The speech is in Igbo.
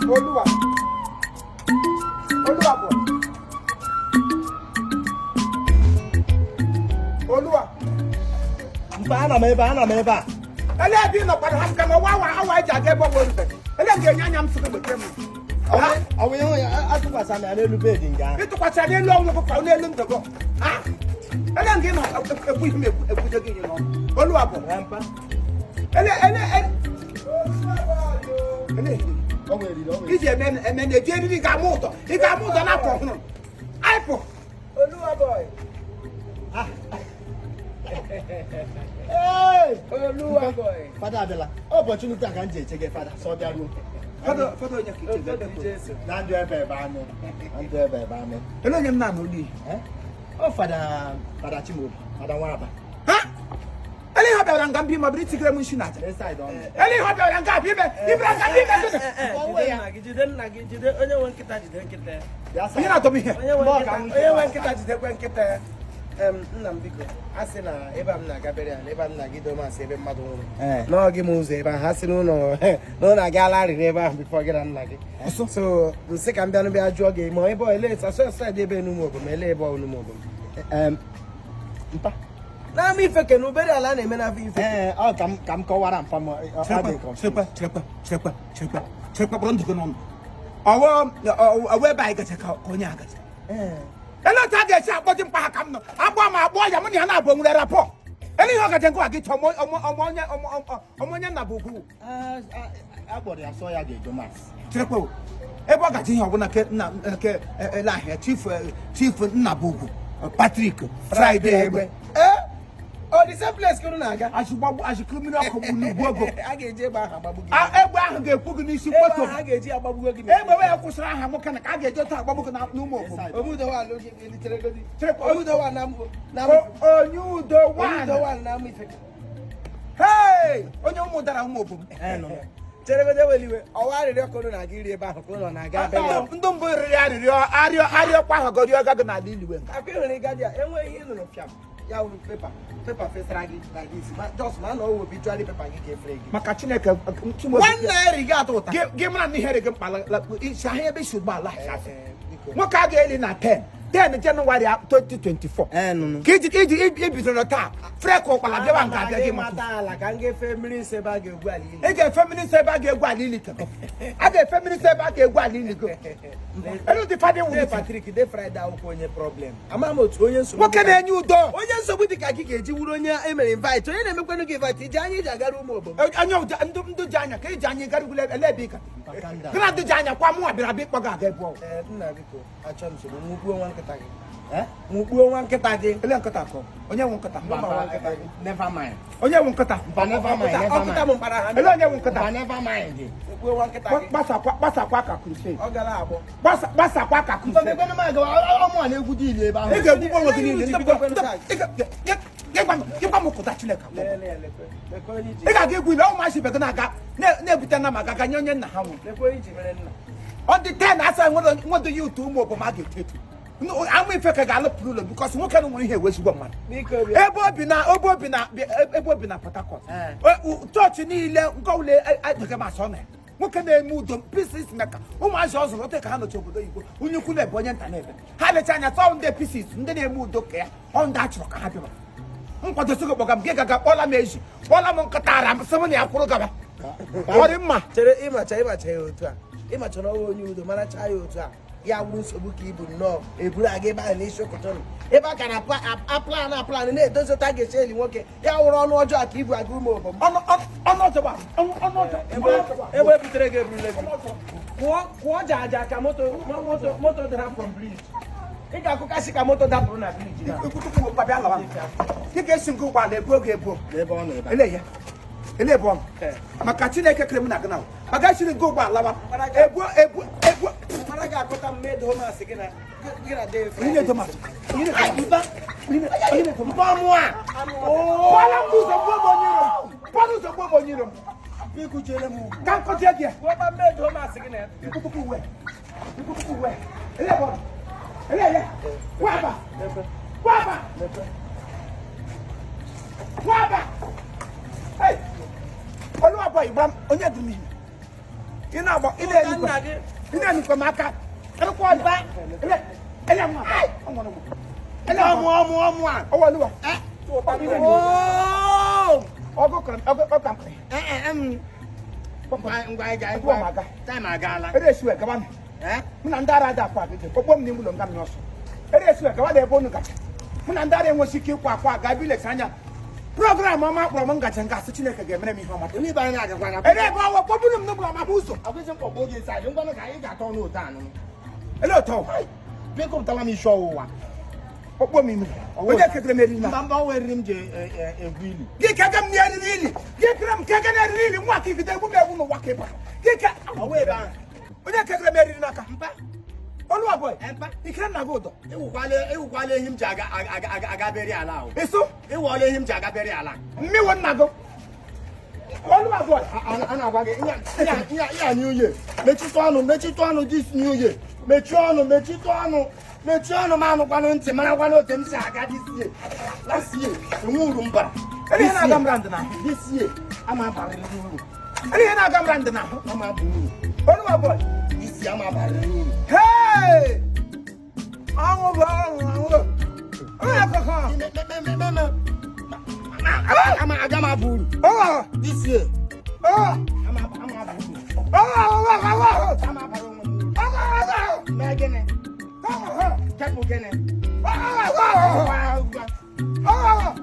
Olua. Ana meba. Ele bi no kwa ha kama wa jage bo wo rufe. Ele ge nyanya msuko bekem. Awe yo atukwasa na elu bed nga. Itukwasa na elu onwo ko na elu ndego. Ah. Ele nge no ebu him ebu de gi no. Olua bo. Rampa. Ele. Owe Ije men de je ni ga muto. Iga muto na ko hono. Aipo. Oluwaboy. Ah. Hey, Oluwaboy. Father Abela. Opportunity kan je chege father. So bia ru. Father nyaki Jesus. Na ndo ebe ba no. Ndo ebe ba no. Ele nyem na no li. Oh father Chimo. Father Waraba. Ha? Ele ha bela ngambi ma briti kire mun shina. Inside on. Ele ha bela ngambi be. Ibra ngambi be. Jide onye nwe nkịta jide nkịta. Onye na to mi he. Onye nwe nkịta jide kwe nkịta. Nna m biko asị na ebe m na-agabere ya ebe m na-agide masị ebe mmadụ nwụrụ n'oge m ụzọ ebe ha sị n'ụlọ na-aga alarịrị ebe ahụ bifo gị na nna gị so nsị ka m bịa n'ebe jụọ gị ma ebe ele saịdị ebe enume obom ele ebe ọnume obom mpa na-ama ife na obere ala na-eme na ife ọ ka m kọwara mpa m chekwa bụrụ ndụgị n'ọnụ ọwụ ebe anyị gacha ka onye agacha ele ta ga-esi akpọji mkpa ha ka m nọ agba ma agbọ ya mụ na ya na-abụ nwere rapọ ele ihe ọ gacha nke gị chọọ onye nna bụ ugwu agbọrọ ya sọ ya ga-ejo mas chekwa ebe ọ gacha ihe ọbụla nke ele ahịa chief nna bụ ugwu Patrick Friday egbe the same place ka unu na-aga ashikuru mmiri ọkụ bụ n'ugwu ogo a ga-eji egbe ahụ agbagbu gị egbe ahụ ga-ekwu gị n'isi kpoto a ga-eji agbagbugo gị egbe wee kwụsịrị aha nwoke na ka a ga-eji otu agbagbu gị n'ụmụ onye udo na-amụ ife onye ụmụ dara ụmụ obom cheregode weliwe ọwa arịrịọ ka unu na-aga iri ebe ahụ ka ụlọ na-aga ndị mbụ riri arịọkwa ahụ gọrịọ gago n'ala iliwe akwa ịhụrụ ịga dị ya enweghị ihe nụrụ pịam ya wụ pepa fesara gị na gị isi just ma na ọ wụ bijuali pepa gị ga-efere gị maka Chineke nwanne eri gị atụ ụta gị mara na ihere gị mkpala isi ahịa ebe isi ụgbọala nwoke a ga-eli na 10 Jenụwarị 2024 ka iji ibidoro taa frek ụkpala bịawa nga abịa gị mata ala ka m ga-efe mmiri nsọ ebe a ga-egwu ala ili ị ga-efe mmiri nsọ ebe a ga-egwu ala ili a ga-efe mmiri nsọ ebe a ga-egwu ala ili go elu dị fadị wụ Patrick de Friday akwụkwọ onye problem ama m otu onye nsogbu nwoke na-enye udo onye nsogbu dị ka gị ga-eji wuru onye emere invite onye na-emekwanụ gị invite iji anya iji agara ụmụ obodo anya ndụ ji anya ka iji anya garugule ele ebe ịka gị na ndụ ji anya kwa mụ bịara bịa ịkpọ gị aga ebe ọgwụ nna biko achọ nsogbu nwụkpuo nwa nkịta gị nwụkpuo nwa nkịta gị ele nkịta kọ onye nwe nkịta never mind onye nwe nkịta ọkịta m mkpara ha ele onye nwe nkịta never mind nwụkpuo nwa nkịta gị gbasakwa ka crusade ọ gara agbọ gbasakwa ka crusade ebe na ọmụ a na-egwu dị ile ebe ahụ ị ga-egbugbo onwe gị niile ịgwa m kụta Chineke ị ga-aga egwu ile ụmụasị ibe gị na-aga na-ebute nna maka ga nye onye nna ha nwụrụ ọ dị 10 asa nwedo ya ụtụ ụmụ obom a ga-eto eto ama ife ka ga-alụpụrụ ụlọ bikọs nwoke na nwere ihe ewezigbo mmadụ ebe obi na Port Harcourt chọọchị niile nke ọbụla adịghị masị ọ na ya nwoke na-eme udo pieces meka ụmụazị ọ zụrụ ote ka ha nọchi obodo Igbo onye ukwu na-ebe onye nta na-ebe ha lecha anya tọọ ndị pieces ndị na-eme udo ka ya ọ ndị a chọrọ ka ha bịa nkwadosi gị kpọga m gị gaga kpọla m ezi kpọla m nkịta ara m sị m na ya kwụrụ gaba ọ dị mma chere ịmacha ya otu a ịmacha na ọwa onye udo maracha ya otu a ya wuru nsogbu ka ibu nnọọ eburu aga ebe ahụ n'isi ụkọtọ nọ ebe a ka na aplan na-edozi ụta ga-esi eli nwoke ya wụrụ ọnụ ọjọọ ka ibu aga ụmụ obom ebe ebutere gị eburule gị kwụọ jaja ka moto dara from bridge ị ga-akụkasị ka moto dapụrụ na briji ị ga-esi nke ụgbọala ebuo gị ebuo ele ya ele ebe ọnụ maka Chineke kere m na gị na maka chiri nke ụgbọala ebuo mara ga-akụta mmedo masị gị na onye tomato ka nkọjie gị kwụọba mmedo masị gị na Oluwaboy Ibrahim onye dum ihe Ina ba ina ni ko. Ina ni ko maka. Ele ko ba. Ele mo. Ele mo. O wa luwa. To ba ni ni. Oh. Ogo kan. Ngwa ga Ngwa maga. Time agala. Ere su e gaba mi. Muna ndara da kwa bi. Popom ni mulo ngam nyoso. Ere su e gaba da ebo nu ka. Muna ndara enwo siki kwa ga bi le sanya. Program mama kpọrọ m ngacha nga asị Chineke ga-emere m ihe ọma. Ni ba na agakwa na. Ere ebe ọwọ kpọbụrụ m n'ụlọ ma ụzọ. Akwụsị mkpọgbo gị side. Ngwa ka anyị ga-atọ n'ụtọ anụ. Ele ụtọ. Mekọpụtala m isi ọwụwa. Kpọkpọ m ime. Onye kekere m eriri na. Mba weriri m je egwu ili. Gị kege m n'eriri ili. Gị kere m kege n'eriri ili nwa ka igide egwu m egwu n'ụwa ka ịba. Gị ka Ọwa ebe ahụ. onye kekere m eriri n'aka. Mpa. Oluwaboy. Mpa. Ikere nna gị ụdọ. Ewukwala ehi m ji aga beri ala ahụ. Eso Ewuola ehi m ji aga beri ala. mmiwo nna gị. Oluwaboy. A na-agwa gị ya new year. Mechitụ ọnụ this new year. Mechie ọnụ ma anụkwanụ ntị marakwanụ otu m si aga this year. Last year enwe uru m bara. Ele ihe na-aga m rand na. This year ama abarịrị uru. Ele ihe na-aga m rand na. Ama abụ uru. Oluwaboy. This year ama abarịrị uru. Hey! Anwụ bụ anwụ. Onye akụkọ. Aga m abụ uru. Oh! This year Oh! ama abụ uru. Oh! Ama abara onwe m uru. Mee gịnị? Kepụ gịnị? Oh!